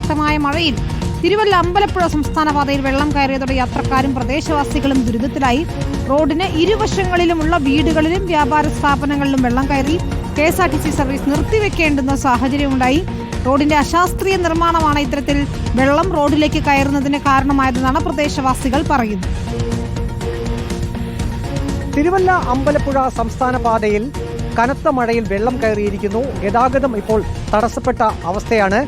ശക്തമായ മഴയിൽ തിരുവല്ല അമ്പലപ്പുഴ സംസ്ഥാന പാതയിൽ വെള്ളം കയറിയതോടെ യാത്രക്കാരും പ്രദേശവാസികളും ദുരിതത്തിലായി. റോഡിന് ഇരുവശങ്ങളിലുമുള്ള വീടുകളിലും വ്യാപാര സ്ഥാപനങ്ങളിലും വെള്ളം കയറി. KSRTC സർവീസ് നിർത്തിവെക്കേണ്ടുന്ന സാഹചര്യമുണ്ടായി. റോഡിന്റെ അശാസ്ത്രീയ നിർമ്മാണമാണ് ഇത്തരത്തിൽ വെള്ളം റോഡിലേക്ക് കയറുന്നതിന് കാരണമായതെന്നാണ് പ്രദേശവാസികൾ പറയുന്നത്. തിരുവല്ല അമ്പലപ്പുഴ സംസ്ഥാന പാതയിൽ കനത്ത മഴയിൽ വെള്ളം കയറിയിരിക്കുന്നു. ഗതാഗതം ഇപ്പോൾ തടസ്സപ്പെട്ട അവസ്ഥയാണ്.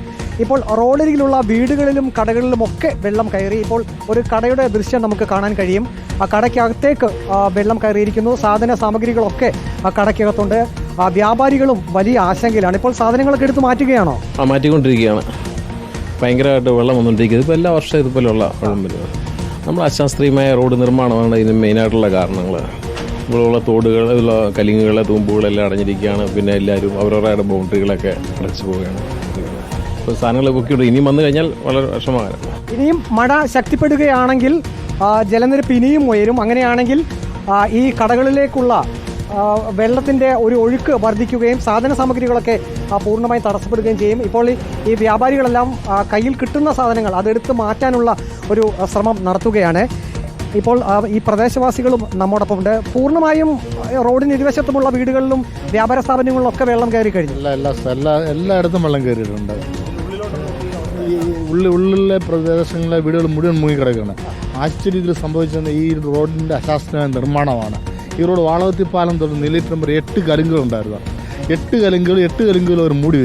ഇപ്പോൾ റോഡരികിലുള്ള വീടുകളിലും കടകളിലുമൊക്കെ വെള്ളം കയറി. ഇപ്പോൾ ഒരു കടയുടെ ദൃശ്യം നമുക്ക് കാണാൻ കഴിയും. ആ കടയ്ക്കകത്തേക്ക് വെള്ളം കയറിയിരിക്കുന്നു. സാധന സാമഗ്രികളൊക്കെ ആ കടയ്ക്കകത്തുണ്ട്. വ്യാപാരികളും വലിയ ആശങ്കയിലാണ്. ഇപ്പോൾ സാധനങ്ങളൊക്കെ എടുത്ത് മാറ്റുകയാണോ? മാറ്റിക്കൊണ്ടിരിക്കുകയാണ്. ഭയങ്കരമായിട്ട് വെള്ളം വന്നുകൊണ്ടിരിക്കുന്നത്. ഇപ്പോൾ എല്ലാ വർഷവും ഇതുപോലെയുള്ള വെള്ളം വരുന്നത്. നമ്മൾ അശാസ്ത്രീയമായ റോഡ് നിർമ്മാണമാണ് ഇതിന് മെയിനായിട്ടുള്ള കാരണങ്ങൾ. ഇവിടെയുള്ള തോടുകൾ, കലിങ്ങുകൾ, തൂമ്പുകളെല്ലാം അടഞ്ഞിരിക്കുകയാണ്. പിന്നെ എല്ലാവരും അവരവരുടെ ബൗണ്ടറികളൊക്കെ അടച്ചു പോവുകയാണ്. ഇപ്പോൾ സാധനങ്ങൾ പൊക്കിയിട്ട് ഇനിയും വന്നു കഴിഞ്ഞാൽ വളരെ വിഷമമാണ്. ഇനിയും മഴ ശക്തിപ്പെടുകയാണെങ്കിൽ ജലനിരപ്പ് ഇനിയും ഉയരും. അങ്ങനെയാണെങ്കിൽ ഈ കടകളിലേക്കുള്ള വെള്ളത്തിൻ്റെ ഒരു ഒഴുക്ക് വർദ്ധിക്കുകയും സാധന സാമഗ്രികളൊക്കെ പൂർണ്ണമായും തടസ്സപ്പെടുകയും ചെയ്യും. ഇപ്പോൾ ഈ വ്യാപാരികളെല്ലാം കയ്യിൽ കിട്ടുന്ന സാധനങ്ങൾ അതെടുത്ത് മാറ്റാനുള്ള ഒരു ശ്രമം നടത്തുകയാണ്. ഇപ്പോൾ ഈ പ്രദേശവാസികളും നമ്മോടൊപ്പം ഉണ്ട്. പൂർണ്ണമായും റോഡിന് ഇരുവശത്തുമുള്ള വീടുകളിലും വ്യാപാര സ്ഥാപനങ്ങളിലും ഒക്കെ വെള്ളം കയറി കഴിഞ്ഞു. എല്ലായിടത്തും വെള്ളം കയറിയിട്ടുണ്ട്. ഉള്ളിലെ പ്രദേശങ്ങളിലെ വീടുകൾ മുഴുവൻ മുങ്ങിക്കിടക്കുകയാണ്. ആശ്ചര്യത്തിൽ സംഭവിച്ചത് ഈ റോഡിൻ്റെ അശാസ്ത്രീയ നിർമ്മാണമാണ്. ഈ റോഡ് വാളവത്തിപ്പാലം തൊട്ട് നീലേറ്റം വരെ 8 കലുങ്കുകളുണ്ടായിരുന്നു. 8 കലുങ്കുകൾ അവർ മൂടി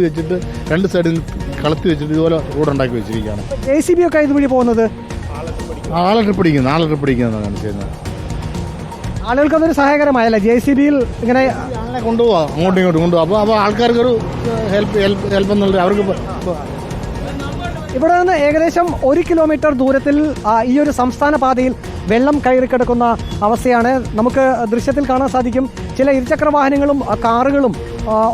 വെച്ചിട്ട് 2 സൈഡിൽ കളത്തി വെച്ചിട്ട് ഇതുപോലെ റോഡ് ഉണ്ടാക്കി വെച്ചിരിക്കുകയാണ്. JCB ഒക്കെ ഇതുവഴി പോകുന്നത് ആളെ ട്രിപ്പ് അടിക്കുന്നതാണ് ചെയ്യുന്നത്. ആളുകൾക്ക് അതൊരു സഹായകരമായല്ല. JCBയിൽ ഇങ്ങനെ ആളെ കൊണ്ടുപോകാം, അങ്ങോട്ടും ഇങ്ങോട്ടും കൊണ്ടുപോകാം. അപ്പോൾ ആൾക്കാർക്കൊരു ഹെൽപ്പ് എന്നുള്ളത് അവർക്ക്. ഇവിടെ നിന്ന് ഏകദേശം 1 കിലോമീറ്റർ ദൂരത്തിൽ ഈ ഒരു സംസ്ഥാന പാതയിൽ വെള്ളം കയറിക്കിടക്കുന്ന അവസ്ഥയാണ്. നമുക്ക് ദൃശ്യത്തിൽ കാണാൻ സാധിക്കും. ചില ഇരുചക്ര വാഹനങ്ങളും കാറുകളും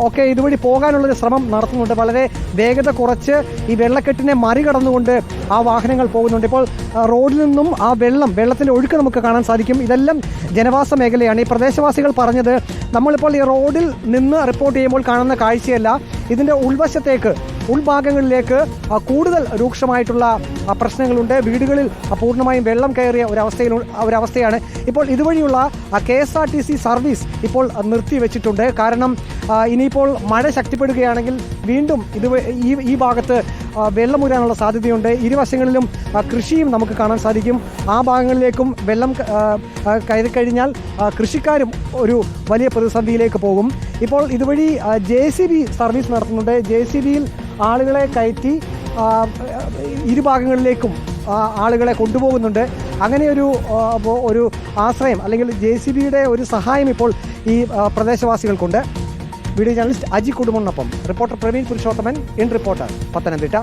ഒക്കെ ഇതുവഴി പോകാനുള്ളൊരു ശ്രമം നടത്തുന്നുണ്ട്. വളരെ വേഗത കുറച്ച് ഈ വെള്ളക്കെട്ടിനെ മറികടന്നുകൊണ്ട് ആ വാഹനങ്ങൾ പോകുന്നുണ്ട്. ഇപ്പോൾ റോഡിൽ നിന്നും ആ വെള്ളത്തിൻ്റെ ഒഴുക്ക് നമുക്ക് കാണാൻ സാധിക്കും. ഇതെല്ലാം ജനവാസ മേഖലയാണ്. ഈ പ്രദേശവാസികൾ പറഞ്ഞത് നമ്മളിപ്പോൾ ഈ റോഡിൽ നിന്ന് റിപ്പോർട്ട് ചെയ്യുമ്പോൾ കാണുന്ന കാഴ്ചയല്ല. ഇതിൻ്റെ ഉൾഭാഗങ്ങളിലേക്ക് കൂടുതൽ രൂക്ഷമായിട്ടുള്ള പ്രശ്നങ്ങളുണ്ട്. വീടുകളിൽ പൂർണ്ണമായും വെള്ളം കയറിയ ഒരവസ്ഥയാണ്. ഇപ്പോൾ ഇതുവഴിയുള്ള KSRTC സർവീസ് ഇപ്പോൾ നിർത്തിവെച്ചിട്ടുണ്ട്. കാരണം ഇനിയിപ്പോൾ മഴ ശക്തിപ്പെടുകയാണെങ്കിൽ വീണ്ടും ഈ ഭാഗത്ത് വെള്ളമൂരാനുള്ള സാധ്യതയുണ്ട്. ഇരുവശങ്ങളിലും കൃഷിയും നമുക്ക് കാണാൻ സാധിക്കും. ആ ഭാഗങ്ങളിലേക്കും വെള്ളം കയറിക്കഴിഞ്ഞാൽ കൃഷിക്കാരും ഒരു വലിയ പ്രതിസന്ധിയിലേക്ക് പോകും. ഇപ്പോൾ ഇതുവഴി JCB സർവീസ് നടത്തുന്നുണ്ട്. JCBയിൽ ആളുകളെ കയറ്റി ഇരുഭാഗങ്ങളിലേക്കും ആളുകളെ കൊണ്ടുപോകുന്നുണ്ട്. അങ്ങനെ ഒരു ആശ്രയം അല്ലെങ്കിൽ JCBയുടെ ഒരു സഹായം ഇപ്പോൾ ഈ പ്രദേശവാസികൾക്കുണ്ട്. വീഡിയോ ജേർണലിസ്റ്റ് അജി കുടുംബനൊപ്പം reporter Praveen Purushothaman, in reporter, Pathanamthitta.